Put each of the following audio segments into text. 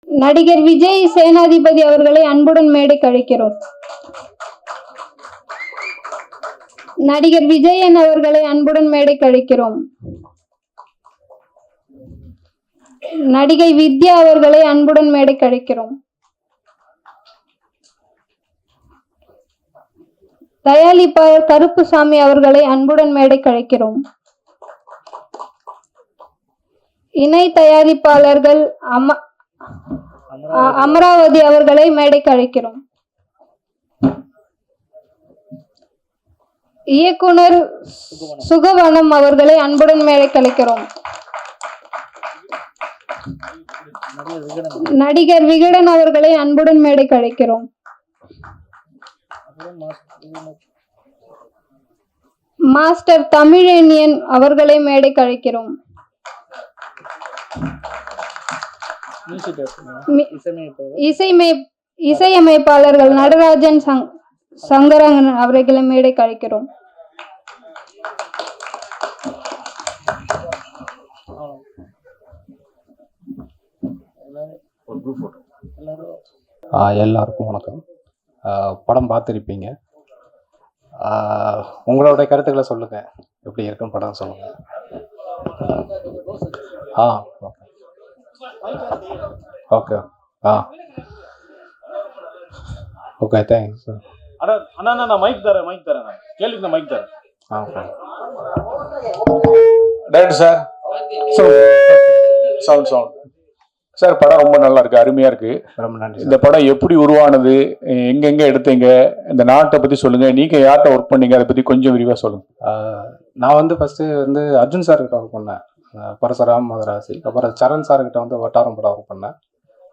நடிகர் விஜய் சேனாதிபதி அவர்களை அன்புடன் மேடைக்கு அழைக்கிறோம். நடிகர் விஜயன் அவர்களை அன்புடன் மேடைக்கு அழைக்கிறோம். நடிகை வித்யா அவர்களை அன்புடன் மேடைக்கு அழைக்கிறோம். தயாரிப்பாளர் கருப்புசாமி அவர்களை அன்புடன் மேடைக்கு அழைக்கிறோம். இணை தயாரிப்பாளர்கள் அமராவதி அவர்களை மேடைக்கு அழைக்கிறோம். இயக்குனர் சுகவனம் அவர்களை அன்புடன் மேடைக்கு அழைக்கிறோம். நடிகர் விகடன் அவர்களை அன்புடன் மேடைக்கு அழைக்கிறோம். மாஸ்டர் தமிழேனியன் அவர்களை மேடைக்கு அழைக்கிறோம். இசையமைப்பாளர்கள் நடராஜன் சங்கரன் அவர்களை மேடைக்கு அழைக்கிறோம். எல்லாருக்கும் வணக்கம். படம் பார்த்துருப்பீங்க. உங்களோட கருத்துக்களை சொல்லுங்க, எப்படி இருக்குன்னு படம் சொல்லுங்க. Okay okay thanks sir. அண்ணா நான் மைக் தரேன் கேளுங்க, நான் மைக் தரேன். Okay director sir, sound sir, படம் ரொம்ப நல்லா இருக்கு, அருமையா இருக்கு. ரொம்ப நன்றி. இந்த படம் எப்படி உருவானது, எங்கெங்க எடுத்தீங்க, இந்த நாட்டை பத்தி சொல்லுங்க, நீங்க யார்கிட்ட ஒர்க் பண்ணீங்க, அதை பத்தி கொஞ்சம் விரிவா சொல்லுங்க. நான் ஃபர்ஸ்ட் அர்ஜுன் சார் கிட்ட ஒர்க் பண்ணேன், பரசுராம் மதராசி. அப்புறம் சரண் சார்கிட்ட வட்டாரம் படம் ஒர்க் பண்ணேன்.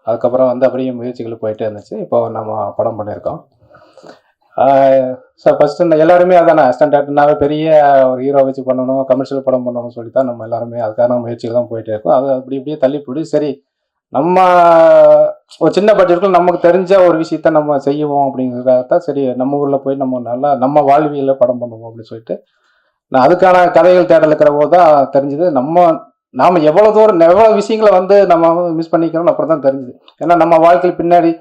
அதுக்கப்புறம் அப்படியே முயற்சிகள் போயிட்டே இருந்துச்சு. இப்போ நம்ம படம் பண்ணியிருக்கோம் சார். ஃபர்ஸ்ட் இந்த எல்லாருமே அதானே அசிஸ்டன்ட் டேரக்டர்னாவே பெரிய ஒரு ஹீரோ வச்சு பண்ணணும், கமர்ஷியல் படம் பண்ணணும்னு சொல்லி தான் நம்ம எல்லாருமே அதுக்கான முயற்சிகள் தான் போயிட்டே இருக்கோம். அது அப்படியே தள்ளி போய் சரி நம்ம ஒரு சின்ன பட்ஜெட்டுக்குள்ள நமக்கு தெரிஞ்ச ஒரு விஷயத்த நம்ம செய்வோம் அப்படிங்கிறதான் சரி நம்ம ஊரில் போய் நம்ம நல்லா நம்ம வாழ்வியலில் படம் பண்ணுவோம் அப்படின்னு சொல்லிட்டு நான் அதுக்கான கதைகள் தேடல் இருக்கிற போது தான் தெரிஞ்சுது நாம் எவ்வளோ தூரம் எவ்வளோ விஷயங்களை நம்ம மிஸ் பண்ணிக்கிறோம்னு அப்புறம் தான் தெரிஞ்சுது. ஏன்னா நம்ம வாழ்க்கையில் பின்னாடி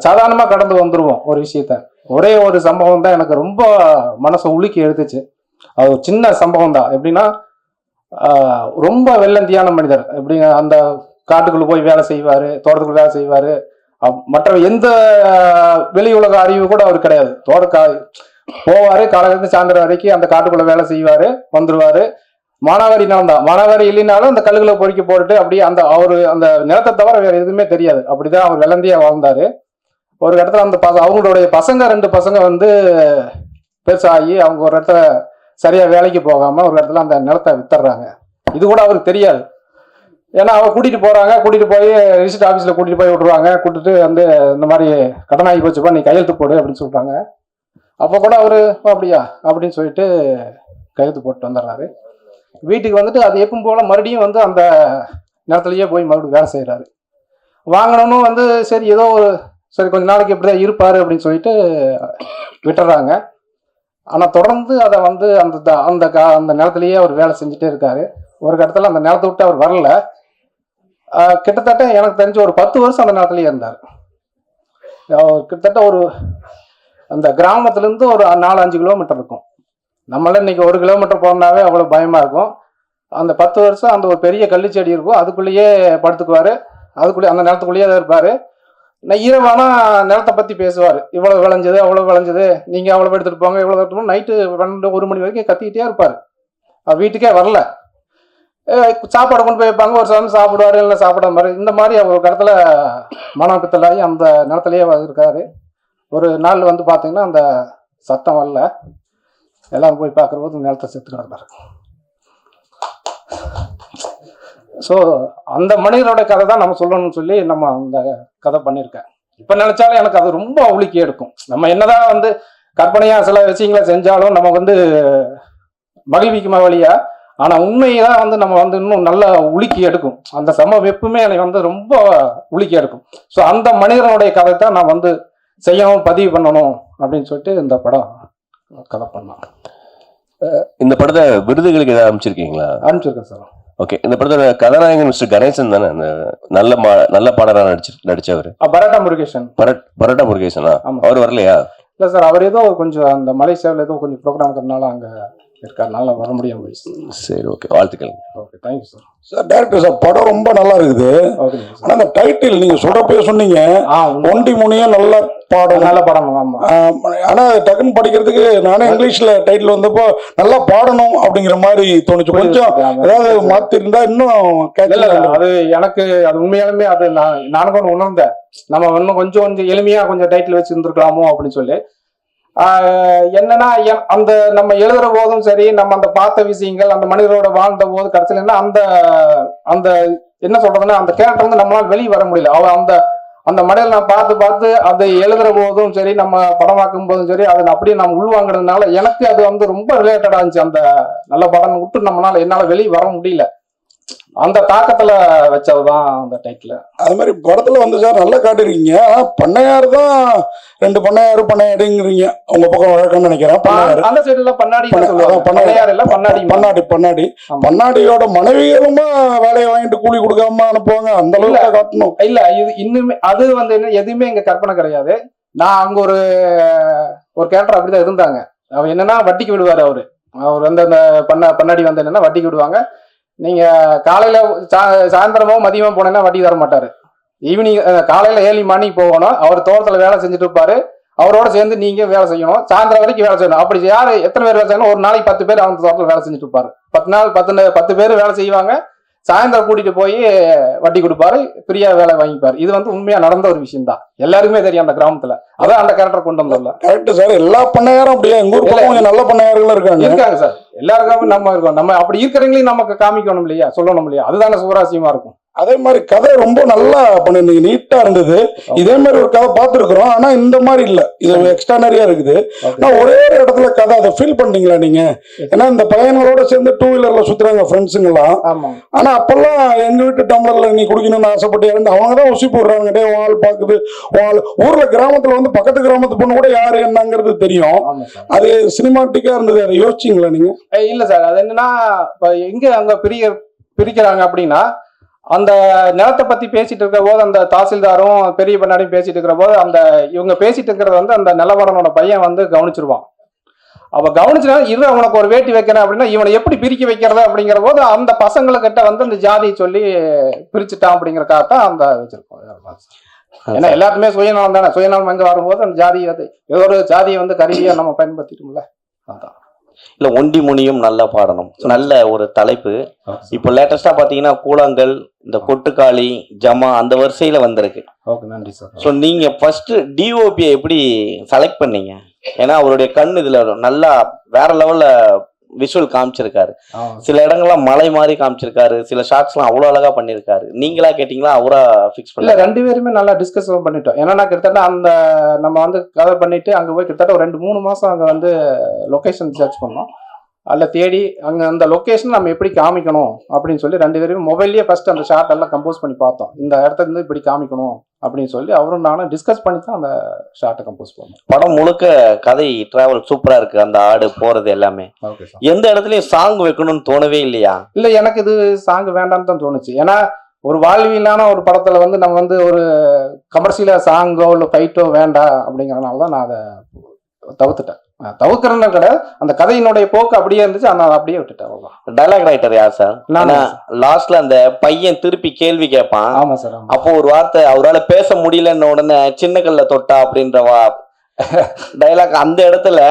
சாதாரணமாக கடந்து வந்துடுவோம் ஒரு விஷயத்த. ஒரே ஒரு சம்பவம் தான் எனக்கு ரொம்ப மனசை உலுக்கி எடுத்துச்சு. அது ஒரு சின்ன சம்பவம் தான். எப்படின்னா ரொம்ப வெள்ளந்தியான மனிதர், எப்படி அந்த காட்டுக்குள்ள போய் வேலை செய்வார், தோட்டத்துக்குள்ள வேலை செய்வார். மற்ற எந்த வெளி உலக அறிவு கூட அவர் கிடையாது. போவார், காலையிலேருந்து சாயந்தரம் வரைக்கும் அந்த காட்டுக்குள்ள வேலை செய்வார், வந்துடுவார். மானாவாரி நிலம் தான், மானாவாரி இல்லைனாலும் அந்த கல்லுகளை பொறுக்கி போட்டுட்டு அப்படியே அந்த நிலத்தை தவிர வேற எதுவுமே தெரியாது. அப்படிதான் அவர் வெள்ளந்தியா வாழ்ந்தாரு. ஒரு இடத்துல அவங்களுடைய பசங்க 2 பசங்க பெருசாகி அவங்க ஒரு இடத்துல சரியா வேலைக்கு போகாம ஒரு இடத்துல அந்த நிலத்தை வித்துடுறாங்க. இது கூட அவருக்கு தெரியாது. ஏன்னா அவர் கூட்டிட்டு போய் ரிஜிஸ்டர் ஆஃபீஸில் கூட்டிட்டு போய் விட்டுருவாங்க. கூட்டிட்டு இந்த மாதிரி கடனாகி போச்சுப்பா, நீ கையெழுத்து போடு அப்படின்னு சொல்றாங்க. அப்போ கூட அவரு அப்படியா அப்படின்னு சொல்லிட்டு கையெழுத்து போட்டு வந்துடுறாரு. வீட்டுக்கு அது எப்பவும் போல மறுபடியும் அந்த நேரத்துலயே போய் மறுபடியும் வேலை செய்யறாரு. வாங்கணும்னு சரி ஏதோ சரி கொஞ்ச நாளைக்கு இப்படிதான் இருப்பாரு அப்படின்னு சொல்லிட்டு விட்டுறாங்க. ஆனா தொடர்ந்து அதை அந்த நேரத்திலேயே அவர் வேலை செஞ்சுட்டே இருக்காரு. ஒரு இடத்துல அந்த நேரத்தை விட்டு அவர் வரல. கிட்டத்தட்ட எனக்கு தெரிஞ்ச ஒரு 10 வருஷம் அந்த நேரத்திலேயே இருந்தார். கிட்டத்தட்ட அந்த கிராமத்துலேருந்து ஒரு 4-5 கிலோமீட்டர் இருக்கும். நம்மளால இன்னைக்கு 1 கிலோமீட்டர் போனாவே அவ்வளோ பயமா இருக்கும். அந்த 10 வருஷம் ஒரு பெரிய கள்ளிச்செடி இருக்கும், அதுக்குள்ளேயே படுத்துக்குவாரு. அதுக்குள்ளேயே அந்த நிலத்துக்குள்ளேயே தான் இருப்பாரு. இரவானா நிலத்தை பத்தி பேசுவார். இவ்வளவு விளைஞ்சது, அவ்வளவு விளைஞ்சது, நீங்க அவ்வளவு எடுத்துட்டு போங்க, இவ்வளவு எடுத்துட்டு போங்க. நைட்டு 12-1 மணி வரைக்கும் கத்திக்கிட்டே இருப்பாரு. வீட்டுக்கே வரல. சாப்பாடு கொண்டு போய் வைப்பாங்க, ஒரு சாமி சாப்பிடுவாரு, இல்லை சாப்பிட மாதிரி. இந்த மாதிரி ஒரு இடத்துல மனப்பித்தலாகி அந்த நிலத்திலேயே இருக்காரு. ஒரு நாள் பார்த்தீங்கன்னா அந்த சத்தம் வரல. எல்லாரும் போய் பார்க்குற போது நிலத்தை செத்து கிடந்தாரு. ஸோ அந்த மனிதரோட கதை தான் நம்ம சொல்லணும்னு சொல்லி நம்ம அந்த கதை பண்ணியிருக்கேன். இப்போ நினைச்சாலும் எனக்கு அது ரொம்ப உலுக்கி எடுக்கும். நம்ம என்னதான் கற்பனையாக சில விஷயங்களை செஞ்சாலும் நம்ம மகிழ்விக்குமா வழியா, ஆனால் உண்மையதான் நம்ம இன்னும் நல்லா உலுக்கி எடுக்கும். அந்த சம்பவம் எப்பவுமே எனக்கு ரொம்ப உலுக்கி எடுக்கும். ஸோ அந்த மனிதனுடைய கதை தான் நான் செய்யணும், பதிவு பண்ணணும் அப்படின்னு சொல்லிட்டு இந்த படம் கதை பண்ணேன். இந்த படத்தை விருதுகளுக்கு ஏதாவது அனுப்பிச்சிருக்கீங்களா? அனுப்பிச்சிருக்கேன் சார். ஓகே, இந்த படத்தோட கதாநாயகன் மிஸ்டர் கணேசன் தானே, அந்த நல்ல பாடலா நடிச்சவர்? பரோட்டா முருகேசன். பரோட்டா முருகேசனா? ஆமா. அவர் வரலையா? இல்ல சார், அவர் ஏதோ கொஞ்சம் அந்த மலேசியாவில் ஏதோ கொஞ்சம் ப்ரோக்ராம் இருக்கிறதுனால அங்க இருக்காருனால வர முடியாம போயிடுச்சு. சரி, ஓகே, வாழ்த்துக்கள். Okay, thank you sir. Sir director sir, படம் ரொம்ப நல்லா இருக்குது. ஓகே ஆனா அந்த டைட்டில் நீங்க சொல்றப்பே சொன்னீங்க, ஒண்டி முனியும் நல்ல பாடம். நல்ல படம். ஆமா. ஆனா டக்குன்னு படிக்கிறதுக்கு நானே இங்கிலீஷ்ல டைட்டில் வந்தப்போ நல்லா பாடணும் அப்படிங்கிற மாதிரி தோணுச்சு. கொஞ்சம் ஏதாவது மாத்தி இருந்தா இன்னும் அது எனக்கு அது உண்மையாலுமே அது நானும் கூட உணர்ந்தேன். நம்ம இன்னும் கொஞ்சம் எளிமையா கொஞ்சம் டைட்டில் வச்சு இருந்திருக்கலாமோ அப்படின்னு சொல்லி. என்னன்னா அந்த நம்ம எழுதுற போதும் சரி, நம்ம அந்த பார்த்த விஷயங்கள் அந்த மனிதரோட வாழ்ந்த போது கடைசியில் என்ன அந்த அந்த என்ன சொல்றதுன்னா அந்த கேரக்டர் வந்து நம்மளால வெளியே வர முடியல. அவ அந்த மனிதர் நான் பார்த்து அதை எழுதுற போதும் சரி, நம்ம படமாக்கும் போதும் சரி, அதை அப்படியே நம்ம உள்வாங்கிறதுனால எனக்கு அது வந்து ரொம்ப ரிலேட்டடா இருந்துச்சு. அந்த நல்ல படம் விட்டு என்னால வெளியே வர முடியல. அந்த தாக்கத்துல வச்சதுதான் அந்த டைட்டில். அது மாதிரி படத்துல வந்து சார் நல்லா காட்டிருக்கீங்க. ஆனா பண்ணையாரு தான் 2 பண்ணையாடுங்கிறீங்க உங்க பக்கம் வழக்கம்னு நினைக்கிறேன். அந்த சைடுல பண்ணாடியோட மனைவிகளுமா வேலையை வாங்கிட்டு கூலி கொடுக்காம அனுப்புவாங்க, அந்த அளவுக்கு காட்டணும். இல்ல, இது இன்னுமே அது வந்து என்ன எதுவுமே எங்க கற்பனை கிடையாது. நான் அங்க ஒரு கேரக்டர் அப்படிதான் இருந்தாங்க. அவர் என்னன்னா வட்டிக்கு விடுவாரு. அவர் வந்து அந்த பண்ணாடி வந்து என்னன்னா வட்டிக்கு விடுவாங்க. நீங்க காலையில சாயந்தரமோ மதியமோ போனீங்கன்னா வட்டி தர மாட்டாரு. ஈவினிங் காலையில 7 மணிக்கு போகணும். அவர் தோட்டத்துல வேலை செஞ்சுட்டு இருப்பாரு. அவரோட சேர்ந்து நீங்க வேலை செய்யணும். சாயந்தரம் வரைக்கும் வேலை செய்யணும். அப்படி யாரு எத்தனை பேர் வேலை செய்யணும்? ஒரு நாளைக்கு 10 பேர் அவங்க தோட்டத்துல வேலை செஞ்சுட்டு இருப்பாரு. 10 பேர் வேலை செய்வாங்க. சாயந்தரம் கூட்டிட்டு போய் வட்டி கொடுப்பாரு, ஃப்ரீயா வேலை வாங்கிப்பாரு. இது வந்து உண்மையா நடந்த ஒரு விஷயம் தான். எல்லாருக்குமே தெரியும் அந்த கிராமத்துல. அதான் அந்த கேரக்டர் கொண்டு வந்தோம்ல. Correct sir. எல்லா பண்ணையாரும் அப்படியே எங்க ஊர் கொஞ்சம் நல்ல பண்ணையார்கள் இருக்காங்க சார். எல்லாருக்கும் நம்ம இருக்கோம். நம்ம அப்படி இருக்கிறவங்களையும் நமக்கு காமிக்கணும் இல்லையா, சொல்லணும் இல்லையா? அதுதானே சுவராசியமா இருக்கும். அதே மாதிரி கதை ரொம்ப நல்லா பண்ணிருந்தீங்க, நீட்டா இருந்தது. இதே மாதிரி ஒரு கதை பார்த்துருக்குறோம், ஆனா இந்த மாதிரி இல்ல, இது எக்ஸ்ட்ரானரியா இருக்குது. நான் ஒரே ஒரு இடத்துல கதை அதை ஃபீல் பண்ணீங்களா நீங்க? ஏன்னா இந்த பையன்களோட சேர்ந்து 2 வீலர்ல சுத்துறாங்க ஃப்ரெண்ட்ஸுங்க எல்லாம். ஆனா அப்பெல்லாம் எங்க வீட்டு டம்ளர்ல நீ குடிக்கணும்னு ஆசைப்பட்டு அவங்கதான் உசி போடுறாங்க. டே வால் பாக்குது வால். ஊர்ல கிராமத்துல வந்து பக்கத்து கிராமத்து பொண்ணு கூட யாரு என்னங்கிறது தெரியும். அது சினிமாட்டிக்கா இருந்தது. அதை யோசிச்சீங்களா நீங்க? இல்ல சார், அது என்னன்னா எங்க அங்க பிரிக்கிறாங்க அப்படின்னா, அந்த நிலத்தை பத்தி பேசிட்டு இருக்கிற போது அந்த தாசில்தாரும் பெரிய பண்ணாடியும் பேசிட்டு இருக்கிற போது அந்த இவங்க பேசிட்டு இருக்கிறத வந்து அந்த நிலவரனோட பையன் வந்து கவனிச்சிருவான். அவ கவனிச்சுனா அவனுக்கு ஒரு வேட்டி வைக்கிறேன் அப்படின்னா இவனை எப்படி பிரிக்க வைக்கிறது அப்படிங்கிற போது அந்த பசங்களுக்கிட்ட வந்து அந்த ஜாதியை சொல்லி பிரிச்சுட்டான் அப்படிங்கிறக்காகத்தான் அந்த வச்சிருக்கோம். ஏன்னா எல்லாத்துமே சுயநலம் தானே. சுயநலம் எங்க வரும்போது அந்த ஜாதியை ஏதோ ஒரு ஜாதியை வந்து கருவியா நம்ம பயன்படுத்திட்டோம்ல. அதான் இல்ல ஒண்டி முனியும் நல்லா பாடணும், நல்ல ஒரு தலைப்பு. இப்போ லேட்டஸ்டா பாத்தீங்கன்னா கூழாங்கல், இந்த கொட்டுக்காளி, ஜமா அந்த வரிசையில வந்திருக்கு. நன்றி சார். ஸோ நீங்க ஃபர்ஸ்ட் டிஓபியை எப்படி செலக்ட் பண்ணீங்க? ஏன்னா அவருடைய கண் இதுல நல்லா வேற லெவல்ல விஷுவல் காமிச்சிருக்காரு. சில இடங்கள்லாம் மலை மாதிரி காமிச்சிருக்காரு. சில ஷாட்ஸ் எல்லாம் அவ்வளவு அழகா பண்ணிருக்காரு. நீங்களா கேட்டீங்களா அவரா பிக்ஸ் பண்ணல? 2 பேருமே நல்லா டிஸ்கஸ் பண்ணிட்டோம். ஏன்னா கிட்டத்தட்ட அந்த நம்ம வந்து கவர் பண்ணிட்டு அங்க போய் கிட்டத்தட்ட ஒரு 2-3 மாசம் அங்க வந்து லொகேஷன் சர்ச் பண்ணோம். அதில் தேடி அங்கே அந்த லொக்கேஷன் நம்ம எப்படி காமிக்கணும் அப்படின்னு சொல்லி 2 பேரும் மொபைல்லேயே ஃபர்ஸ்ட் அந்த ஷார்ட் எல்லாம் கம்போஸ் பண்ணி பார்த்தோம். இந்த இடத்துல இருந்து இப்படி காமிக்கணும் அப்படின்னு சொல்லி அவரும் நானும் டிஸ்கஸ் பண்ணி தான் அந்த ஷார்ட்டை கம்போஸ் பண்ணோம். படம் முழுக்க கதை டிராவல் சூப்பரா இருக்கு. அந்த ஆடு போறது எல்லாமே. எந்த இடத்துலயும் சாங் வைக்கணும்னு தோணவே இல்லையா? இல்லை, எனக்கு இது சாங் வேண்டாம்னு தான் தோணுச்சு. ஏன்னா ஒரு வாழ்வியலான ஒரு படத்துல வந்து நம்ம வந்து ஒரு கமர்ஷியலா சாங்கோ இல்லை ஃபைட்டோ வேண்டாம் அப்படிங்கிறதுனால தான் நான் அதை தவிர்த்துட்டேன். தவிர்க்கிறேன்னு கிடையாது, அந்த கதையினுடைய போக்கு அப்படியே இருந்துச்சு. நான் அப்படியே விட்டுட்டேன். டைலாக் ரைட்டர் யார் சார்? லாஸ்ட்ல அந்த பையன் திருப்பி கேள்வி கேட்பான். ஆமா சார். அப்போ ஒரு வார்த்தை அவரால் பேச முடியலன்னு உடனே சின்ன கல்ல தொட்டா அப்படின்ற டைலாக் அந்த இடத்துல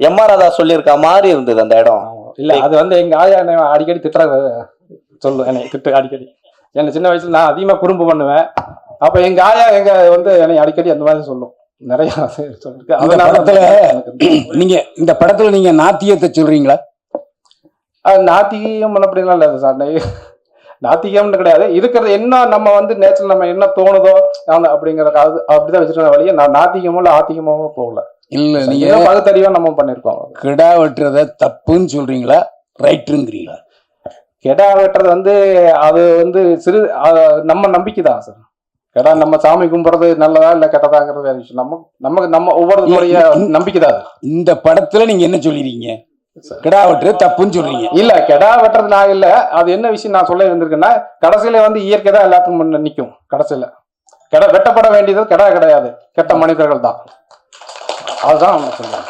எம்ஆர் ராதா சொல்லியிருக்க மாதிரி இருந்தது அந்த இடம். இல்ல, அது வந்து எங்க ஆயா அடிக்கடி திட்டுற சொல்லு, என்னை திட்டு அடிக்கடி. என்ன சின்ன வயசுல நான் அதிகமா குறும்பு பண்ணுவேன். அப்ப எங்க ஆயா வந்து என்னை அடிக்கடி அந்த மாதிரி சொல்லும். நிறைய நீங்க இந்த படத்துல நீங்க நாத்தியத்தை சொல்றீங்களா? நாத்திகம் அப்படின்னா இல்ல சார், நாத்திகம்னு கிடையாது. இருக்கிறது என்ன நம்ம வந்து நேச்சர் நம்ம என்ன தோணுதோ அப்படிங்கிற அப்படிதான் வச்சிருக்க வழியே. நான் நாத்திகமோ இல்ல ஆத்திகமாவோ போகல. இல்ல, நீங்க பகுத்தறிவா நம்ம பண்ணிருக்கோம். கிடா வெட்டுறத தப்புன்னு சொல்றீங்களா, ரைட்டுங்கிறீங்களா? கிடா வெட்டுறது வந்து அது வந்து நம்ம நம்பிக்கை தான் சார். கேட்டா நம்ம சாமி கும்பிடுறது நல்லதா இல்ல கெட்டதாங்கிறது வேற விஷயம். நம்ம ஒவ்வொரு முறைய நம்பிக்கைதான். இந்த படத்துல நீங்க என்ன சொல்லிருக்கீங்க? கிடா வெட்டுறது தப்புன்னு சொல்றீங்க. இல்ல கெடா வெட்டுறது நான் இல்ல. அது என்ன விஷயம் நான் சொல்ல இருந்திருக்கேன்னா, கடைசியில வந்து இயற்கை தான் எல்லாத்துக்கும் முன்ன நிற்கும். கடைசியில கெடா வெட்டப்பட வேண்டியது கெடா கிடையாது, கெட்ட மனிதர்கள் தான். அதுதான் அவங்க சொல்லுவாங்க.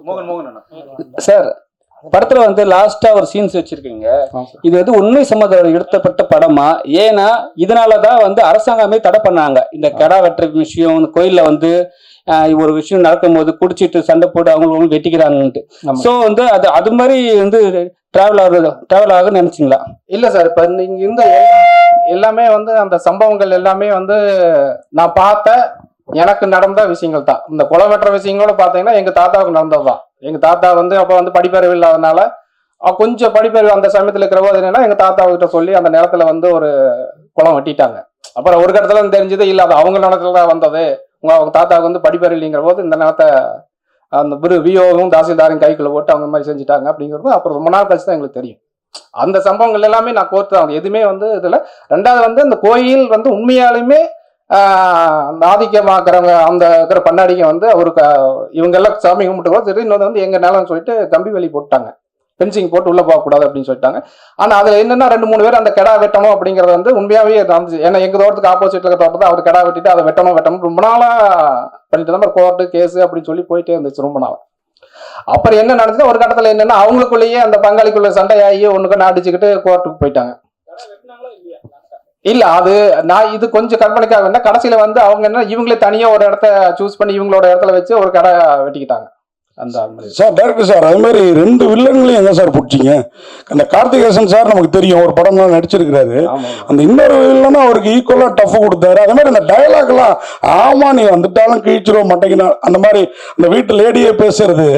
மோகன் மோகன் அண்ணா. சார், படத்துல வந்து லாஸ்டா ஒரு சீன்ஸ் வச்சிருக்கீங்க. இது வந்து உண்மை சம்பந்தம் எடுத்தப்பட்ட படமா? ஏன்னா இதனாலதான் வந்து அரசாங்கமே தடை பண்ணாங்க இந்த கெடா வெட்டுற விஷயம். இந்த கோயில்ல வந்து ஒரு விஷயம் நடக்கும்போது குடிச்சிட்டு சண்டை போட்டு அவங்க வெட்டிக்கிறாங்கன்ட்டு. சோ வந்து அது மாதிரி வந்து டிராவல் ஆக நினைச்சீங்களா? இல்ல சார், இப்ப இங்க இந்த எல்லாமே வந்து அந்த சம்பவங்கள் எல்லாமே வந்து நான் பார்த்த எனக்கு நடந்த விஷயங்கள் தான். இந்த கொலை வெட்டுற விஷயங்களோட பாத்தீங்கன்னா எங்க தாத்தாவுக்கு நடந்ததுதான். எங்க தாத்தா வந்து அப்ப வந்து படிப்பறிவு இல்லாதனால கொஞ்சம் படிப்பறிவு அந்த சமயத்துல இருக்கிறபோது என்னன்னா, எங்க தாத்தாவுக்கிட்ட சொல்லி அந்த நேரத்துல வந்து ஒரு குளம் வெட்டிட்டாங்க. அப்புறம் ஒரு இடத்துல தெரிஞ்சது இல்ல, அது அவங்க நிலத்துல தான் வந்தது, அவங்க தாத்தாவுக்கு வந்து படிப்பறிவு இல்லைங்கிற போது இந்த நிலத்தை அந்த விஓவும் தாசில்தாரையும் கைக்குள்ள போட்டு அவங்க மாதிரி செஞ்சுட்டாங்க அப்படிங்கிறது அப்புறம் ரொம்ப நாள் கழிச்சு தான் எங்களுக்கு தெரியும். அந்த சம்பவங்கள் எல்லாமே நான் கோர்த்து தான் எதுவுமே வந்து இதுல. ரெண்டாவது வந்து அந்த கோயில் வந்து உண்மையாலுமே அந்த ஆதிக்கமாக்குறவங்க அந்த இருக்கிற பண்ணாடிங்க வந்து அவருக்கு இவங்க எல்லாம் சாமி கும்பிட்டு சரி, இன்னொன்று வந்து எங்க நிலம் சொல்லிட்டு கம்பி வேலி போட்டாங்க, பென்சிங் போட்டு உள்ள போகக்கூடாது அப்படின்னு சொல்லிட்டாங்க. ஆனா அதுல என்னன்னா 2-3 பேர் அந்த கெடா வெட்டணும் அப்படிங்கறது வந்து உண்மையாவே இருந்துச்சு. ஏன்னா எங்க தோட்டத்துக்கு ஆப்போசிட்ல இருக்க தோட்டத்தை அவர் கெடா வெட்டிட்டு அதை வெட்டணும் ரொம்ப நாளா பண்ணிட்டு தான் கோர்ட்டு கேஸ் அப்படின்னு சொல்லி போயிட்டே இருந்துச்சு ரொம்ப நாள். அப்புறம் என்ன நடந்துச்சு, ஒரு கட்டத்துல என்னன்னா அவங்களுக்குள்ளேயே அந்த பங்காளிக்குள்ள சண்டையாகி ஒண்ணுக்கு அடிச்சுக்கிட்டு கோர்ட்டுக்கு போயிட்டாங்க. இல்ல அது நான் இது கொஞ்சம் கற்பனைக்காக வேணா, கடைசியில வந்து அவங்க என்ன இவங்களே தனியா ஒரு இடத்த சூஸ் பண்ணி இவங்களோட இடத்துல வச்சு ஒரு கடை வெட்டிக்கிட்டாங்க. அந்த சார் டைரக்டர் சார், அது மாதிரி 2 வில்லன்களையும் எங்க சார் பிடிச்சிங்க? அந்த கார்த்திகேசன் சார் நமக்கு தெரியும், ஒரு படம் தான் நடிச்சிருக்கிறாரு. அந்த இன்னொரு வில்லனும் அவருக்கு ஈக்குவலா டஃப் கொடுத்தாரு. அதே மாதிரி அந்த டயலாக் எல்லாம் ஆமா நீ வந்துட்டாலும் கிழிச்சிருவோம் மாட்டேங்கினா அந்த மாதிரி அந்த வீட்டு லேடியே பேசுறது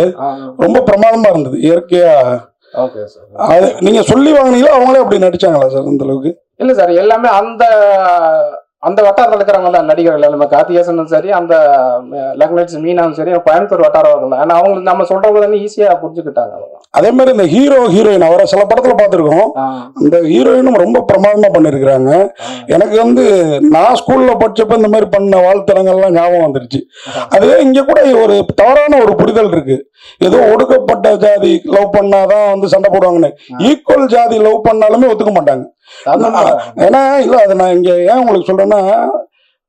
ரொம்ப பிரமாதமா இருந்தது இயற்கையா. அது நீங்க சொல்லி வாங்கினீங்களா அவங்களே அப்படி நடிச்சாங்களா சார் அந்த அளவுக்கு? இல்ல சார், எல்லாமே அந்த அந்த வட்டாரத்தில் இருக்கிறவங்க தான் நடிகர்கள் எல்லாமே. கார்த்திகேசனும் சரி, அந்த லக்னட்ஸ் மீனாவும் சரி, கோயம்புத்தூர் வட்டாரம் தான். ஏன்னா அவங்களுக்கு நம்ம சொல்றது ஈஸியா புரிஞ்சுக்கிட்டாங்க. அதே மாதிரி இந்த ஹீரோ ஹீரோயின் அவரை சில படத்துல பார்த்துருக்கோம். இந்த ஹீரோயினும் ரொம்ப பிரமாதமா பண்ணிருக்கிறாங்க. எனக்கு வந்து நான் ஸ்கூல்ல படிச்சப்ப இந்த மாதிரி பண்ண வாழ்த்தரங்கள்லாம் ஞாபகம் வந்துருச்சு. அதுவே இங்க கூட ஒரு தவறான ஒரு புரிதல் இருக்கு. ஏதோ ஒடுக்கப்பட்ட ஜாதி லவ் பண்ணாதான் வந்து சண்டை போடுவாங்கன்னு. ஈக்குவல் ஜாதி லவ் பண்ணாலுமே ஒத்துக்க மாட்டாங்க. ஏன்னா இல்ல அதை நான் இங்க ஏன் உங்களுக்கு சொல்றேன்னா,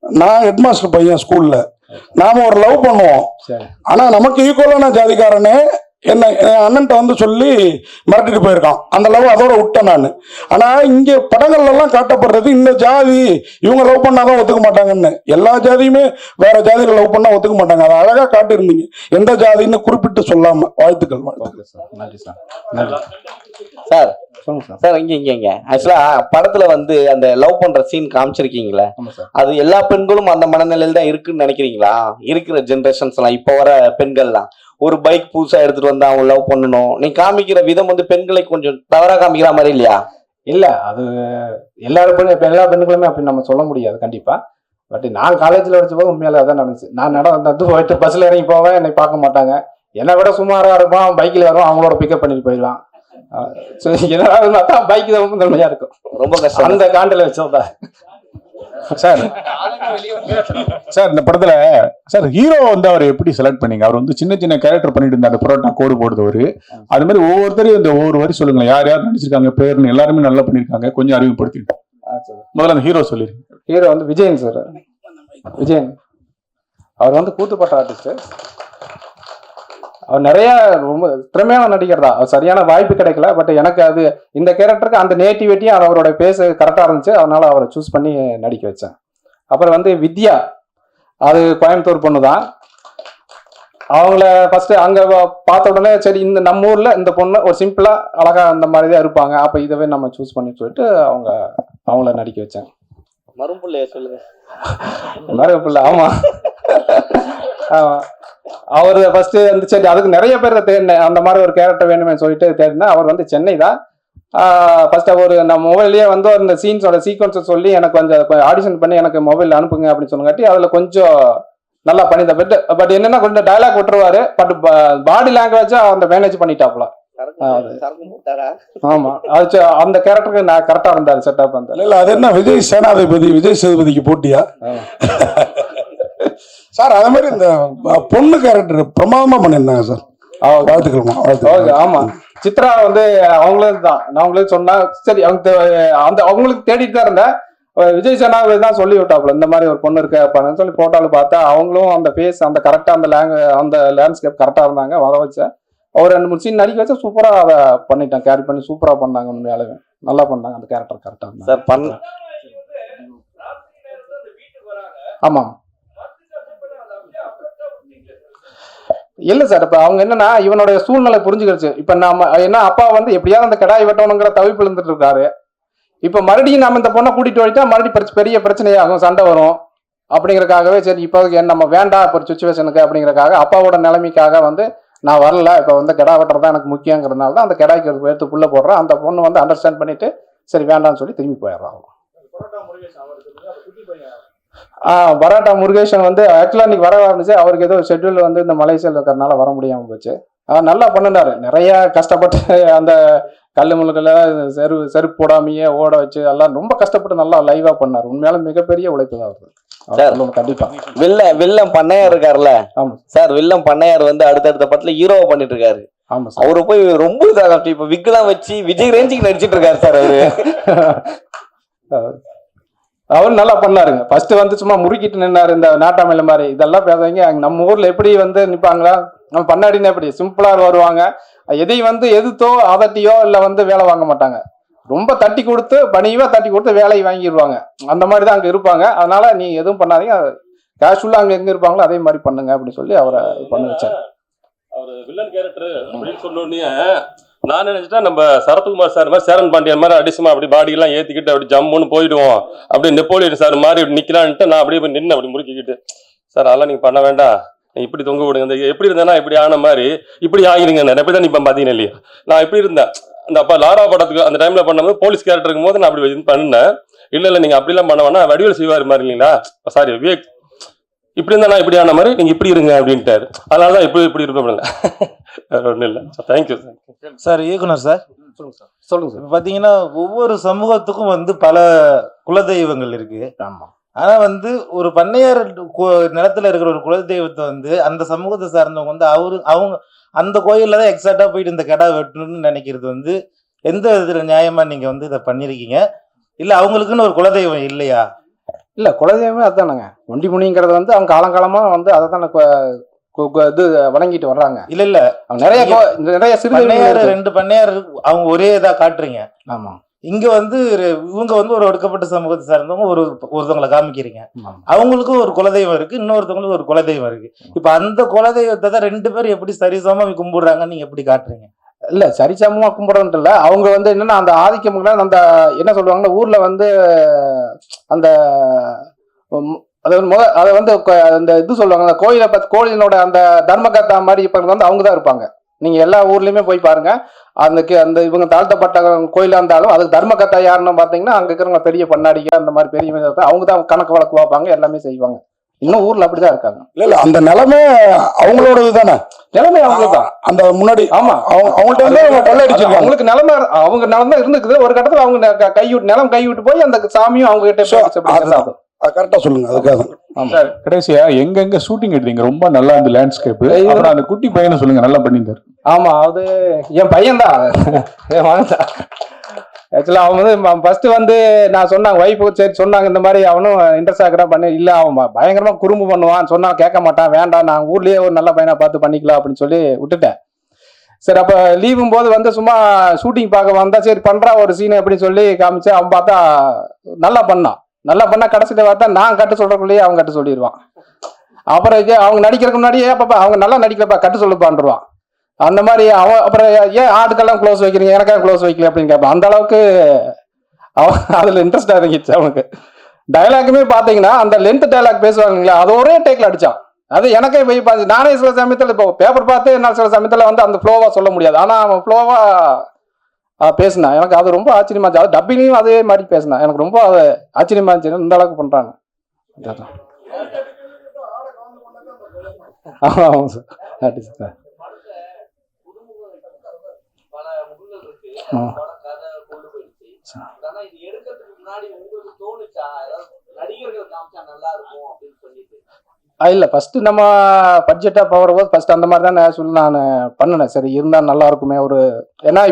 நான் ஹெட் மாஸ்டர் பையன் ஸ்கூல்ல. நாம ஒரு லவ் பண்ணுவோம், ஆனா நமக்கு ஈக்குவலான ஜாதிக்காரனே என்ன என் அண்ணன்ட்ட வந்து சொல்லி மிரட்டிட்டு போயிருக்கான். அந்த லவ் அதோட விட்டேன் நான். ஆனா இங்க படங்கள்ல எல்லாம் காட்டப்படுறது இந்த ஜாதி இவங்க லவ் பண்ணாதான் ஒத்துக்க மாட்டாங்கன்னு. எல்லா ஜாதியுமே வேற ஜாதியில லவ் பண்ணா ஒத்துக்க மாட்டாங்க. அதை அழகா காட்டியிருந்தீங்க, எந்த ஜாதின்னு குறிப்பிட்டு சொல்லாம. வாழ்த்துக்கள். சார் சார் இங்க ஆக்சுவலா படத்துல வந்து அந்த லவ் பண்ற சீன் காமிச்சிருக்கீங்களா? அது எல்லா பெண்களும் அந்த மனநிலையில தான் இருக்குன்னு நினைக்கிறீங்களா? இருக்கிற ஜெனரேஷன்ஸ் எல்லாம் இப்ப வர பெண்கள்லாம் ஒரு பைக் புதுசா எடுத்துட்டு வந்து அவங்க லவ் பண்ணணும், நீ காமிக்கிற விதம் வந்து பெண்களை கொஞ்சம் தவறா காமிக்கிற மாதிரி இல்லையா? இல்ல அது எல்லா பெண்களுமே அப்படி நம்ம சொல்ல முடியாது கண்டிப்பா. பட் நான் காலேஜ்ல படிச்ச போது உண்மையில அதான் நடந்துச்சு. நான் நடந்து போயிட்டு பஸ்ல இறங்கி போவேன், என்னை பார்க்க மாட்டாங்க. என்னை விட சுமாரா இருப்பான், பைக்ல வரும், அவங்களோட பிக்கப் பண்ணிட்டு போயிடலாம். பைக் தான் தன்மையா இருக்கும். ரொம்ப கஷ்டம் அந்த காண்டில வச்சோம்டா. சார் சார் இந்த படத்துல சார் ஹீரோ வந்து அவர் எப்படி செலக்ட் பண்ணீங்க? அவர் வந்து சின்ன சின்ன கேரக்டர் பண்ணிட்டு இருந்தாரு, புரோட்டா கோடு போடுறவரு. அது மாதிரி ஒவ்வொருத்தரையும் இந்த ஒவ்வொரு வரி சொல்லுங்க, யார் யார் நடிச்சிருக்காங்க, பேருன்னு எல்லாருமே நல்லா பண்ணிருக்காங்க, கொஞ்சம் அறிமுகப்படுத்திட்டோம். முதல்ல அந்த ஹீரோ சொல்லிருக்கேன். ஹீரோ வந்து விஜயன் சார். விஜயன் அவர் வந்து கூத்துப்பட்ட ஆர்டிஸ்ட். அவர் நிறைய ரொம்ப திறமையான நடிகர் தான். அவர் சரியான வாய்ப்பு கிடைக்கல. பட் எனக்கு அது இந்த கேரக்டருக்கு அந்த நேட்டிவிட்டியும் அவரோட பேச கரெக்டாக இருந்துச்சு, அதனால அவரை சூஸ் பண்ணி நடிக்க வச்சேன். அப்புறம் வந்து வித்யா, அது கோயம்புத்தூர் பொண்ணு தான். அவங்கள ஃபர்ஸ்ட் அங்க பார்த்த உடனே சரி இந்த நம்ம ஊர்ல இந்த பொண்ணு ஒரு சிம்பிளா அழகா அந்த மாதிரி தான் இருப்பாங்க, அப்ப இதவே நம்ம சூஸ் பண்ணி சொல்லிட்டு அவங்கள நடிக்க வச்சேன். மரும்புள்ளைய சொல்லுங்க. மரும்புள்ள ஆமா ஆமா. அவர் ஃபர்ஸ்ட் வந்து சரி அதுக்கு நிறைய பேர் தேடினேன், அந்த மாதிரி ஒரு கேரக்டர் வேணுமே சொல்லிட்டு தேடினேன். அவர் வந்து சென்னை தான். ஃபர்ஸ்ட் அவர் நம்ம மொபைல்லேயே வந்து அந்த சீன்ஸோட சீக்வன்ஸை சொல்லி எனக்கு கொஞ்சம் ஆடிஷன் பண்ணி எனக்கு மொபைல் அனுப்புங்க அப்படின்னு சொன்னங்காட்டி அதில் கொஞ்சம் நல்லா பண்ணி பட் என்னன்னா கொஞ்சம் டைலாக் விட்டுருவாரு, பட் பாடி லாங்குவேஜா அந்த மேனேஜ் பண்ணிட்டாப்ல. ஆமா அது அந்த கேரக்டருக்கு நான் கரெக்டா இருந்தாரு செட்டப் அந்த. இல்ல அது என்ன விஜய் சேனாதிபதி விஜய் சேதுபதிக்கு போட்டியா? சார் அதே மாதிரி இந்த பொண்ணு கேரக்டர் பிரமாதமா பண்ணியிருந்தாங்க சார். ஓகே. ஆமா, சித்ரா வந்து அவங்களும் தான். நான் அவங்களுக்கு சொன்னா சரி, அந்த அவங்களுக்கு தேடிட்டு தான் இருந்தேன். விஜய் சேனாவை தான் சொல்லி விட்டாப்புல, இந்த மாதிரி ஒரு பொண்ணு இருக்கான்னு சொல்லி போட்டாலும் பார்த்தா அவங்களும் அந்த ஃபேஸ் அந்த கரெக்டா அந்த லேண்ட்ஸ்கேப் கரெக்டா இருந்தாங்க. வர வச்சேன் ஒரு 2-3 சீன் நடிக்க வச்சா சூப்பரா அதை பண்ணிட்டேன். கேரி பண்ணி சூப்பரா பண்ணாங்க. உண்மையாலுமே நல்லா பண்ணாங்க. அந்த கேரக்டர் கரெக்டா இருந்தாங்க சார். ஆமா இல்ல சார், இப்ப அவங்க என்னன்னா இவனுடைய சூழ்நிலை புரிஞ்சுக்கிடுச்சு. இப்ப நாம என்ன அப்பா வந்து எப்படியாவது அந்த கிடாய் வெட்டணுங்கிற தவிப்பு இருந்துட்டு இருக்காரு. இப்ப மறுபடியும் நம்ம இந்த பொண்ணை கூட்டிட்டு போயிட்டா மறுபடியும் பெரிய பிரச்சனையாகும், சண்டை வரும். அப்படிங்கறக்காகவே சரி இப்போ நம்ம வேண்டாம் இப்போ சுச்சுவேஷனுக்கு அப்படிங்கறக்காக அப்பாவோட நிலைமைக்காக வந்து நான் வரல, இப்போ வந்து கிடா வெட்டுறது தான் எனக்கு முக்கியங்கிறதுனால தான் அந்த கிடாய்க்கு எடுத்து புள்ள போடுறேன். அந்த பொண்ணு வந்து அண்டர்ஸ்டாண்ட் பண்ணிட்டு சரி வேண்டாம்னு சொல்லி திரும்பி போயிடுறான். பரோட்டா முருகேசன் வந்து ஆக்சுவலா இன்னைக்கு வர இருந்துச்சு. அவருக்கு ஏதோ ஷெட்யூல் வந்து இந்த மலேசியாவில் இருக்கிறதுனால வர முடியாம போச்சு. நல்லா பண்ணினாரு. நிறைய கஷ்டப்பட்டு அந்த கல்லு முழுக்கல செருப்பு போடாமையே ஓட வச்சு எல்லாம் ரொம்ப கஷ்டப்பட்டு நல்லா லைவா பண்ணாரு. உண்மையாலும் மிகப்பெரிய உழைப்பு தான் அவருக்கு. கண்டிப்பா வில்லம் பண்ணையார் இருக்காருல்ல. ஆமா சார், வில்லம் பண்ணையார் வந்து அடுத்தடுத்த படத்துல ஹீரோவா பண்ணிட்டு இருக்காரு. ஆமா அவரு போய் ரொம்ப இப்ப விக்லாம் வச்சு விஜய் ரேஞ்சுக்கு நடிச்சிட்டு இருக்காரு சார் அவரு. அவரும் நல்லா பண்ணாருங்க. ஃபர்ஸ்ட் வந்து சும்மா முறுக்கிட்டு நின்னாரு இந்த நாட்டாமையில மாதிரி. இதெல்லாம் பேசுறீங்க நம்ம ஊர்ல எப்படி வந்து நிப்பாங்களா, நம்ம பண்ணாடினா எப்படி சிம்பிளா வருவாங்க. எதையும் வந்து எதிர்த்தோ அதட்டியோ இல்ல வந்து வேலை வாங்க மாட்டாங்க. ரொம்ப தட்டி கொடுத்து பணிவா தட்டி கொடுத்து வேலையை வாங்கிடுவாங்க. அந்த மாதிரி தான் அங்க இருப்பாங்க. அதனால நீ எதுவும் பண்ணாதீங்க, கேஷுவலா அங்க எங்க இருப்பாங்களோ அதே மாதிரி பண்ணுங்க அப்படின்னு சொல்லி அவரை பண்ண வச்சாரு. அவர் வில்லன் கேரக்டர் அப்படின்னு சொன்னோடனே நான் நினைச்சிட்டா நம்ம சரத்குமார் சார் மாதிரி சேரன் பாண்டியன் மாதிரி அடிசுமா அப்படி பாடியெல்லாம் ஏத்திக்கிட்டு அப்படி ஜம்முன்னு போயிடுவோம், அப்படி நெப்போலியன் சார் மாதிரி நிக்கலான்ட்டு நான் அப்படியே நின்று அப்படி முறுக்கிக்கிட்டு சார் அதெல்லாம் நீங்க பண்ண வேண்டாம், இப்படி தொங்க விடுங்க, இந்த எப்படி இருந்தேன்னா இப்படி ஆன மாதிரி இப்படி ஆகிடுங்க. நிறைய தான் இப்ப பாத்தீங்கன்னா இல்லையா, நான் இப்படி இருந்தேன் அந்த அப்பா லாரா படத்துக்கு அந்த டைம்ல பண்ணும்போது போலீஸ் கேரக்டர் இருக்கும் போது நான் அப்படி பண்ணேன். இல்ல நீங்க அப்படிலாம் பண்ண வேணா, வடிவேல் செய்வார் மாதிரி இல்லைங்களா, சாரி விவேக் இப்படி இருந்தா நான் இப்படி ஆன மாதிரி நீங்க இப்படி இருங்க அப்படின்ட்டாரு. அதனாலதான் இப்படி இருப்பேன். ஒன்றும் இல்லை சார். Thank you sir. இயக்குனர் சார் சொல்லுங்க சார். பாத்தீங்கன்னா ஒவ்வொரு சமூகத்துக்கும் வந்து பல குலதெய்வங்கள் இருக்கு. ஆமா. ஆனா வந்து ஒரு பண்ணையார் நிலத்துல இருக்கிற ஒரு குலதெய்வத்தை வந்து அந்த சமூகத்தை சார்ந்தவங்க வந்து அவங்க அந்த கோயில்ல தான் எக்ஸாக்டா போயிட்டு இந்த கடை வெட்டணும்னு நினைக்கிறது வந்து எந்த விதத்துல நியாயமா நீங்க வந்து இதை பண்ணிருக்கீங்க? இல்ல அவங்களுக்குன்னு ஒரு குலதெய்வம் இல்லையா? இல்ல குலதெய்வமே அதுதானங்க. ஒண்டி முனிங்கிறது வந்து அவங்க காலங்காலமா வந்து அதை தானே இது வணங்கிட்டு வர்றாங்க. இல்ல அவங்க நிறைய சிறு ரெண்டு பண்ணையார் அவங்க ஒரே இதா காட்டுறீங்க. ஆமா. இங்க வந்து இவங்க வந்து ஒரு ஒடுக்கப்பட்ட சமூகத்தை சார்ந்தவங்க ஒருத்தவங்களை காமிக்கிறீங்க. அவங்களுக்கும் ஒரு குலதெய்வம் இருக்கு, இன்னொருத்தவங்களுக்கும் ஒரு குலதெய்வம் இருக்கு. இப்ப அந்த குலதெய்வத்தை தான் ரெண்டு பேரும் எப்படி சரிசமா கும்பிடுறாங்கன்னு நீங்க எப்படி காட்டுறீங்க? இல்ல சரிசமமா கும்பிடுறது இல்ல. அவங்க வந்து என்னன்னா அந்த ஆதிக்கம் அந்த என்ன சொல்லுவாங்கன்னா ஊர்ல வந்து அந்த அதை வந்து அந்த இது சொல்லுவாங்க, அந்த கோயிலை பத்தி கோயிலினோட அந்த தர்மகர்த்தா மாதிரி இப்ப வந்து அவங்க தான் இருப்பாங்க. நீங்க எல்லா ஊர்லயுமே போய் பாருங்க. அந்த இவங்க தாழ்த்தப்பட்ட கோயிலா இருந்தாலும் அதுக்கு தர்மகர்த்தா யாருன்னு பாத்தீங்கன்னா அங்க இருக்கிறவங்க பெரிய பண்ணாடிங்க அந்த மாதிரி பெரிய அவங்க தான் கணக்கு வழக்கு பார்ப்பாங்க, எல்லாமே செய்வாங்க. இன்னும் ஊர்ல அப்படிதான் இருக்காங்க. இல்ல அந்த நிலைமை அவங்களோடது தானே. நிலைமை அவங்களுக்கு தான் அந்த முன்னாடி. ஆமா, அவங்கள்ட்ட வந்து கொள்ளையடிச்சிருக்காங்க. அவங்களுக்கு நிலைமை அவங்க நிலம் தான் இருந்துக்குது. ஒரு கட்டத்துல அவங்க நிலம் கைவிட்டு போய் அந்த சாமியும் அவங்க கிட்ட கரெக்டா சொல்லுங்க. அதுக்காக சார் கடைசியா எங்க ஷூட்டிங் எடுத்தீங்க? ரொம்ப நல்லா இந்த லேண்ட்ஸ்கேப். அப்புறம் அந்த குட்டி பையனை சொல்லுங்க, நல்லா பண்ணியிருந்தாரு. ஆமா, அது என் பையன் தான், என் மகன் தான். ஆக்சுவலா அவன் வந்து ஃபர்ஸ்ட் வந்து நான் சொன்னாங்க ஒய்ஃபு சரி சொன்னாங்க இந்த மாதிரி அவனும் இன்ட்ரெஸ்ட் ஆகிறா பண்ணி இல்ல அவன் பயங்கரமா குறும்பு பண்ணுவான், சொன்னா கேட்க மாட்டான், வேண்டாம் நான் ஊர்லயே ஒரு நல்ல பையனை பார்த்து பண்ணிக்கலாம் அப்படின்னு சொல்லி விட்டுட்டேன். சரி அப்ப லீவும் போது வந்து சும்மா ஷூட்டிங் பார்க்க வந்தா சரி பண்றா ஒரு சீன் அப்படின்னு சொல்லி காமிச்சு அவன் பார்த்தா நல்லா பண்ணா கடைசியில பார்த்தா நான் கட்டு சொல்றக்குள்ளேயே அவன் கட்டு சொல்லிடுவான். அப்புறம் அவங்க நடிக்கிறதுக்கு முன்னாடியே பாப்பா அவங்க நல்லா நடிக்கிறப்பா கட்டு சொல்லுப்பான்றான். அந்த மாதிரி அவன் அப்புறம் ஏன் ஆட்டுக்கெல்லாம் க்ளோஸ் வைக்கிறீங்க எனக்கெல்லாம் க்ளோஸ் வைக்கல அப்படின்னு கேட்பான். அந்த அளவுக்கு அவன் அதுல இன்ட்ரெஸ்டா இருந்துச்சு அவனுக்கு. டைலாக்குமே பாத்தீங்கன்னா அந்த லென்த் டைலாக் பேசுவாங்களா அது ஒரே டேக்ல அடிச்சான். அது எனக்கே போய் பார்த்து நானே சில சமயத்தில் இப்போ பேப்பர் பார்த்து என்னால் சில சமயத்தில் வந்து அந்த ஃப்ளோவா சொல்ல முடியாது. ஆனா அவன் ஃப்ளோவா பேசினா எனக்கு அது ரொம்ப ஆச்சரியமா இருந்துச்சு. அது டப்பிங்லையும் அதே மாதிரி பேசினா எனக்கு ரொம்ப அது ஆச்சரியமா இருந்துச்சு. இந்த அளவுக்கு பண்றாங்க. ஆமாம் சார். இல்லை ஃபர்ஸ்ட் நம்ம பட்ஜெட்டாக போகிறபோது ஃபர்ஸ்ட் அந்த மாதிரி தான் சொல்லி நான் பண்ணினேன். சரி இருந்தால் நல்லா இருக்குமே ஒரு, ஏன்னா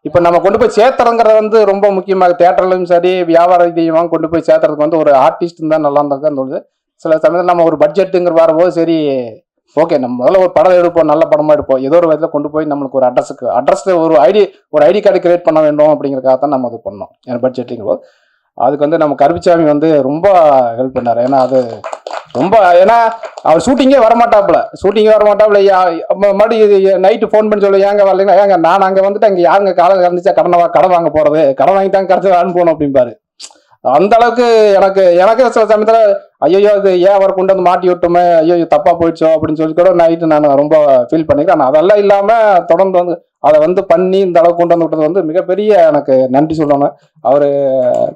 இப்போ நம்ம கொண்டு போய் சேர்த்துறங்கிறது வந்து ரொம்ப முக்கியமாக, தேட்டர்லையும் சரி வியாபார ரீதியாக கொண்டு போய் சேர்த்துறதுக்கு வந்து ஒரு ஆர்டிஸ்ட் தான் நல்லா இருந்தாக்கா தோணுது. சில சமயத்தில் நம்ம ஒரு பட்ஜெட்டுங்கிற வரும்போது சரி ஓகே நம்ம முதல்ல ஒரு படம் எடுப்போம், நல்ல படமாக எடுப்போம், ஏதோ ஒரு விதத்தில் கொண்டு போய் நம்மளுக்கு ஒரு அட்ரஸ் ஒரு ஐடி கார்டு கிரியேட் பண்ண வேண்டும் அப்படிங்கிறக்காக தான் நம்ம அது பண்ணோம். ஏன்னா பட்ஜெட்டுங்கிறபோது அதுக்கு வந்து நம்ம கருப்புசாமி வந்து ரொம்ப ஹெல்ப் பண்ணார். ஏன்னா அது ரொம்ப, ஏன்னா அவர் ஷூட்டிங்கே வரமாட்டாப்புல மறுபடியும் நைட்டு ஃபோன் பண்ணி சொல்லி ஏங்க வரலைன்னா, ஏங்க நான் அங்கே வந்துட்டு அங்கே யாருங்க காலம் இருந்துச்சா கடன் வாங்க போகிறது, கடன் வாங்கி தான் கடைசி அனுப்பணும் அப்படிம்பாரு. அந்த அளவுக்கு எனக்கு சில சமயத்தில் ஐயோ இது ஏன் அவர் கொண்டு வந்து மாட்டி விட்டோமே, ஐயோ தப்பா போயிடுச்சோ அப்படின்னு சொல்லி கூட நைட்டு நான் ரொம்ப ஃபீல் பண்ணிக்கிறேன். ஆனால் அதெல்லாம் இல்லாமல் தொடர்ந்து வந்து அதை வந்து பண்ணி இந்த அளவுக்கு கொண்டு வந்து விட்டது வந்து மிகப்பெரிய எனக்கு நன்றி சொல்லணும். அவர்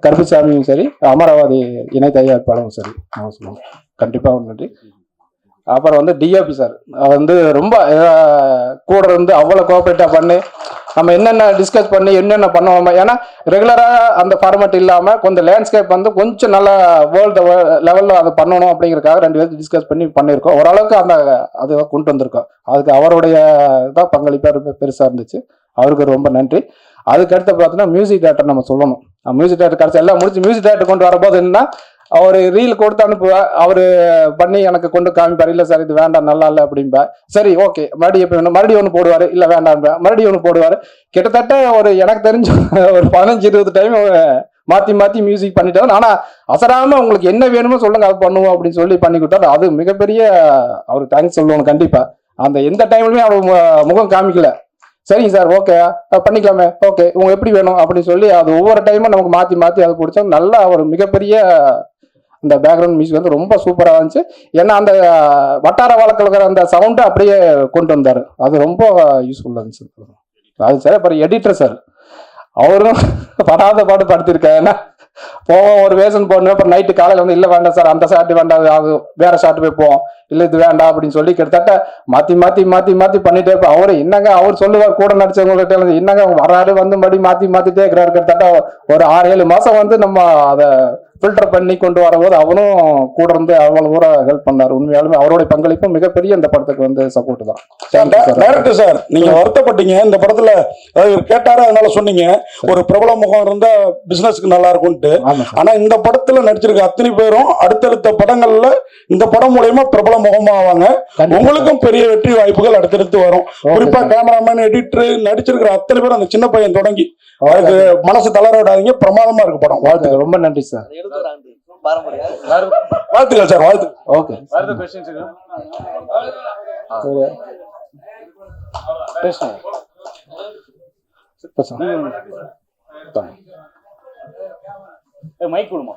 கருப்புசாமியும் சரி, அமராவதி இணை தயாரிப்பாளரும் சரி, நான் சொல்லுவேன் கண்டிப்பாக நன்றி. அப்புறம் வந்து டிஓபி சார் வந்து ரொம்ப கூட இருந்து அவ்வளோ கோஆப்ரேட்டாக பண்ணி நம்ம என்னென்ன டிஸ்கஸ் பண்ணி என்னென்ன பண்ணுவோம். ஏன்னா ரெகுலராக அந்த ஃபார்மேட் இல்லாமல் கொஞ்சம் லேண்ட்ஸ்கேப் வந்து கொஞ்சம் நல்லா வேர்ல்டு லெவலில் அதை பண்ணணும் அப்படிங்கிறதுக்காக 2 பேருக்கு டிஸ்கஸ் பண்ணி பண்ணியிருக்கோம். ஓரளவுக்கு அது கொண்டு வந்திருக்கோம். அதுக்கு அவருடைய தான் பங்களிப்பாக பெருசாக இருந்துச்சு. அவருக்கு ரொம்ப நன்றி. அதுக்கடுத்து பார்த்தீங்கன்னா மியூசிக் டேரக்டர் நம்ம சொல்லணும். மியூசிக் டேரக்டர் கடைசி எல்லாம் முடிச்சு மியூசிக் டேரக்டர் கொண்டு வரும்போது என்னன்னா, அவர் ரீல் கொடுத்து அனுப்புவார், அவர் பண்ணி எனக்கு கொண்டு காமிப்பார். இல்லை சார் இது வேண்டாம் நல்லா இல்லை அப்படின்பா. சரி ஓகே மறுபடியும் எப்போ வேணும் மறுபடியும் ஒன்று போடுவார், இல்லை வேண்டாம் மறுபடியும் ஒன்று போடுவார். கிட்டத்தட்ட எனக்கு தெரிஞ்ச ஒரு 15-20 டைம் மாற்றி மியூசிக் பண்ணிட்டாரு. ஆனால் அசராமல் உங்களுக்கு என்ன வேணுமோ சொல்லுங்க அது பண்ணுவோம் அப்படின்னு சொல்லி பண்ணி கொடுத்தாரு. அது மிகப்பெரிய அவருக்கு தேங்க்ஸ் சொல்லணும் கண்டிப்பாக. அந்த எந்த டைம்லுமே அவர் முகம் காமிக்கல. சரிங்க சார் ஓகே பண்ணிக்கலாமே, ஓகே உங்களுக்கு எப்படி வேணும் அப்படின்னு சொல்லி அது ஒவ்வொரு டைமும் நமக்கு மாற்றி அதை பிடிச்சா நல்லா ஒரு மிகப்பெரிய இந்த பேக்ரவுண்ட் மியூசிக் வந்து ரொம்ப சூப்பராக இருந்துச்சு. ஏன்னா அந்த வட்டார வழக்கில் அந்த சவுண்டை அப்படியே கொண்டு வந்தார். அது ரொம்ப யூஸ்ஃபுல்லாக இருந்துச்சு. அது சார் அப்புறம் எடிட்டர் சார் அவரும் படாத பாடு படுத்திருக்காரு. ஏன்னா போவோம் ஒரு வேஷன் போடணும், அப்புறம் நைட்டு காலையில் வந்து இல்லை வேண்டாம் சார் அந்த ஷார்ட் வேண்டாம் அது வேற ஷார்ட் போய் போவோம், இல்லை இது வேண்டாம் அப்படின்னு சொல்லி கிட்டத்தட்ட மாற்றி பண்ணிட்டே இருப்போம். அவரு என்னங்க அவர் சொல்லுவார் கூட நடிச்சவங்ககிட்ட என்னங்க வராது வந்து மாற்றிட்டே இருக்கிறாரு. கிட்டத்தட்ட ஒரு 6-7 மாதம் வந்து நம்ம அதை ஃபில்டர் பண்ணி கொண்டு வரும்போது அவனும் கூட இருந்து அவ்வளவு தூரம் ஹெல்ப் பண்ணார். உண்மையாலுமே அவருடைய பங்களிப்பும் மிகப்பெரிய இந்த படத்துக்கு வந்து சப்போர்ட் தான். டைரக்டர் சார் நீங்க வருத்தப்பட்டீங்க இந்த படத்துல, அதாவது கேட்டாரு அதனால சொன்னீங்க ஒரு பிரபல முகம் இருந்தா பிசினஸ்க்கு நல்லா இருக்கும்ட்டு. ஆனா இந்த படத்துல நடிச்சிருக்க அத்தனை பேரும் அடுத்தடுத்த படங்கள்ல இந்த படம் மூலயமா பிரபல முகமா ஆவாங்க. உங்களுக்கும் பெரிய வெற்றி வாய்ப்புகள் அடுத்தடுத்து வரும். குறிப்பா கேமராமேன், எடிட்டர், நடிச்சிருக்கிற அத்தனை பேரும் அந்த சின்ன பையன் தொடங்கி அதுக்கு மனசு தளர விடாதீங்க. பிரமாதமா இருக்கு படம். வாழ்த்துக்கள், ரொம்ப நன்றி சார். வாழ்த்துக்கள் சார், வாழ்த்து. ஓகே மைக் கொடுமா.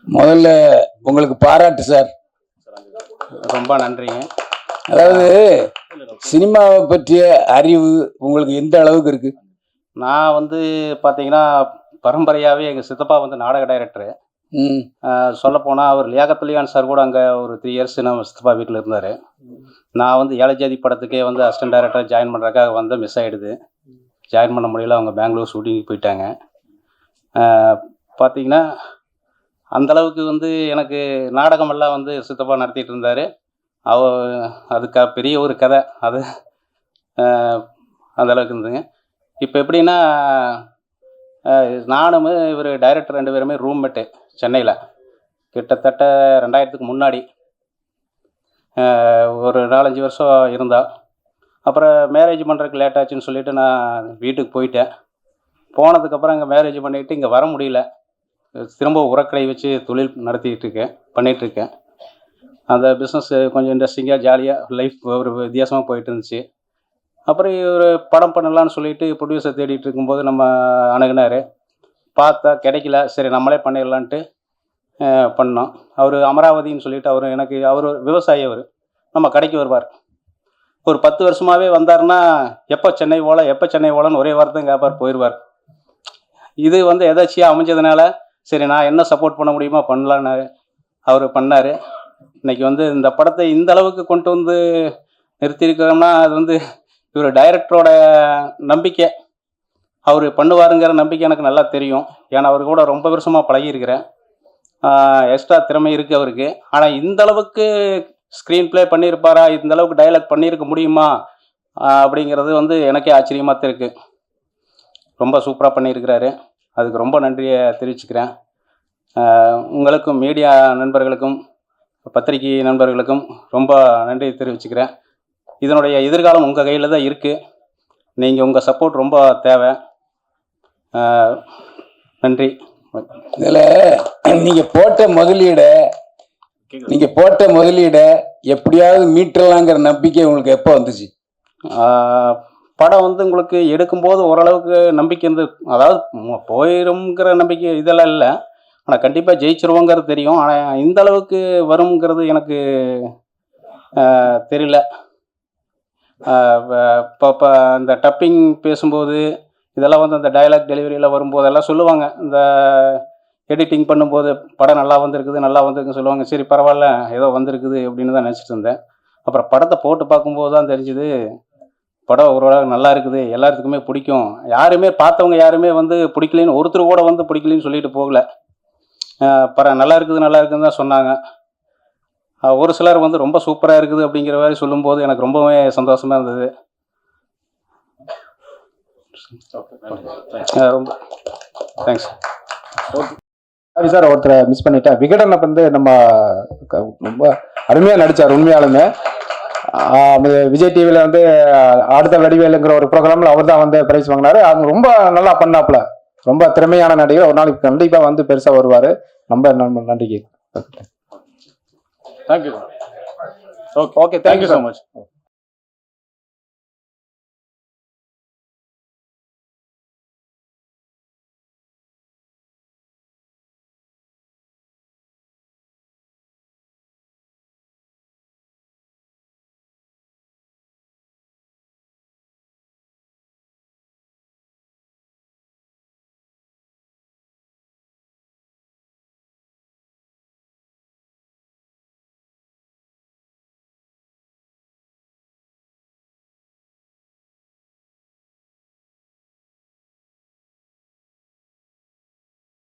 முதல்ல உங்களுக்கு பாராட்டு சார், ரொம்ப நன்றிங்க. அதாவது சினிமாவை பற்றிய அறிவு உங்களுக்கு எந்த அளவுக்கு இருக்கு? நான் வந்து பார்த்தீங்கன்னா பரம்பரையாகவே எங்கள் சித்தப்பா வந்து நாடக டைரக்டரு. சொல்லப்போனால் அவர் லியாகத்துலியான் சார் கூட அங்கே ஒரு 3 இயர்ஸ் நம்ம சித்தப்பா வீட்டில் இருந்தார். நான் வந்து ஏழை ஜாதி படத்துக்கே வந்து அசிஸ்டன்ட் டைரக்டர் ஜாயின் பண்ணுறதுக்காக வந்து மிஸ் ஆகிடுது. ஜாயின் பண்ண முடியல, அவங்க பெங்களூர் ஷூட்டிங்கு போயிட்டாங்க. பார்த்தீங்கன்னா அந்தளவுக்கு வந்து எனக்கு நாடகமெல்லாம் வந்து சித்தப்பா நடத்திட்டு இருந்தார். அதுக்கு பெரிய ஒரு கதை அது அந்தளவுக்கு இருந்துங்க. இப்போ எப்படின்னா நானும் இவர் டைரக்டர் 2 பேருமே ரூம்மேட்டு சென்னையில் கிட்டத்தட்ட 2000க்கு முன்னாடி ஒரு 4-5 வருஷம் இருந்தால். அப்புறம் மேரேஜ் பண்ணுறதுக்கு லேட் ஆச்சுன்னு சொல்லிவிட்டு நான் வீட்டுக்கு போயிட்டேன். போனதுக்கப்புறம் அங்கே மேரேஜ் பண்ணிக்கிட்டு இங்கே வர முடியல. திரும்ப உரக்கடை வச்சு தொழில் பண்ணிகிட்ருக்கேன். அந்த பிஸ்னஸ் கொஞ்சம் இன்ட்ரெஸ்டிங்காக ஜாலியாக லைஃப் ஒரு வித்தியாசமாக போயிட்டு இருந்துச்சு. அப்புறம் ஒரு படம் பண்ணலான்னு சொல்லிட்டு ப்ரொடியூசர் தேடிட்டு இருக்கும்போது நம்ம அணுகுனார். பார்த்தா கிடைக்கல, சரி நம்மளே பண்ணிடலான்ட்டு பண்ணோம். அவர் அமராவதின்னு சொல்லிட்டு அவர் விவசாயி. அவர் நம்ம கடைக்கு வருவார். ஒரு 10 வருஷமாகவே வந்தார்னா எப்போ சென்னை போலன்னு ஒரே வார்த்தை கேட்பார், போயிடுவார். இது வந்து எதாச்சியாக அமைஞ்சதுனால சரி நான் என்ன சப்போர்ட் பண்ண முடியுமோ பண்ணலான்னு அவர் பண்ணார். இன்றைக்கி வந்து இந்த படத்தை இந்த அளவுக்கு கொண்டு வந்து நிறுத்தியிருக்கிறோம்னா அது வந்து இவர் டைரக்டரோட நம்பிக்கை, அவர் பண்ணுவாருங்கிற நம்பிக்கை எனக்கு நல்லா தெரியும். ஏன்னா அவர் கூட ரொம்ப வருஷமாக பழகியிருக்கிறேன். எக்ஸ்ட்ரா திறமை இருக்குது அவருக்கு. ஆனால் இந்த அளவுக்கு ஸ்க்ரீன் ப்ளே பண்ணியிருப்பாரா, இந்த அளவுக்கு டைலாக் பண்ணியிருக்க முடியுமா அப்படிங்கிறது வந்து எனக்கே ஆச்சரியமாக தான் இருக்குது. ரொம்ப சூப்பராக பண்ணியிருக்கிறாரு. அதுக்கு ரொம்ப நன்றியை தெரிவிச்சுக்கிறேன். உங்களுக்கும் மீடியா நண்பர்களுக்கும் பத்திரிகை நண்பர்களுக்கும் ரொம்ப நன்றி தெரிவிச்சுக்கிறேன். இதனுடைய எதிர்காலம் உங்கள் கையில் தான் இருக்குது. நீங்கள் உங்கள் சப்போர்ட் ரொம்ப தேவை. நன்றி. இதில் நீங்கள் போட்ட முதலீடை எப்படியாவது மீட்டரலாங்கிற நம்பிக்கை உங்களுக்கு எப்போ வந்துச்சு? படம் வந்து உங்களுக்கு எடுக்கும்போது ஓரளவுக்கு நம்பிக்கை இருந்து, அதாவது போயிருங்கிற நம்பிக்கை இதெல்லாம் இல்லை. ஆனால் கண்டிப்பாக ஜெயிச்சிருவோங்கிறது தெரியும். ஆனால் இந்த அளவுக்கு வருங்கிறது எனக்கு தெரியல. இப்போ இந்த டப்பிங் பேசும்போது இதெல்லாம் வந்து அந்த டைலாக் டெலிவரியில் வரும்போதெல்லாம் சொல்லுவாங்க, இந்த எடிட்டிங் பண்ணும்போது படம் நல்லா வந்திருக்குன்னு சொல்லுவாங்க. சரி பரவாயில்ல, ஏதோ வந்திருக்குது அப்படின்னு தான் நினச்சிட்டு இருந்தேன். அப்புறம் படத்தை போட்டு பார்க்கும்போது தான் தெரிஞ்சுது படம் ஓரளவு நல்லா இருக்குது, எல்லாத்துக்குமே பிடிக்கும். யாருமே பார்த்தவங்க யாருமே வந்து பிடிக்கலன்னு, ஒருத்தர் கூட வந்து பிடிக்கலன்னு சொல்லிட்டு போகல. நல்லா இருக்குதுன்னு தான் சொன்னாங்க. ஒரு சிலர் வந்து ரொம்ப சூப்பராக இருக்குது அப்படிங்கிற மாதிரி சொல்லும்போது எனக்கு ரொம்பவே சந்தோஷமாக இருந்தது. ரொம்ப தேங்க்ஸ். சாரி சார், ஒருத்தரை மிஸ் பண்ணிட்டேன். விகடன் வந்து நம்ம ரொம்ப அருமையாக நடித்தார் உண்மையாலுமே. விஜய் டிவியில் வந்து அடுத்த வடிவேலுங்கிற ஒரு ப்ரோக்ராமில் அவர் தான் வந்து பிரைஸ் வாங்கினாரு. அவங்க ரொம்ப நல்லா பண்ணாப்புல, ரொம்ப திறமையான நடிகர். ஒரு நாளைக்கு கண்டிப்பாக வந்து பெருசாக வருவார். ரொம்ப நன்றிக்கு. Thank you. Okay, thank you so much.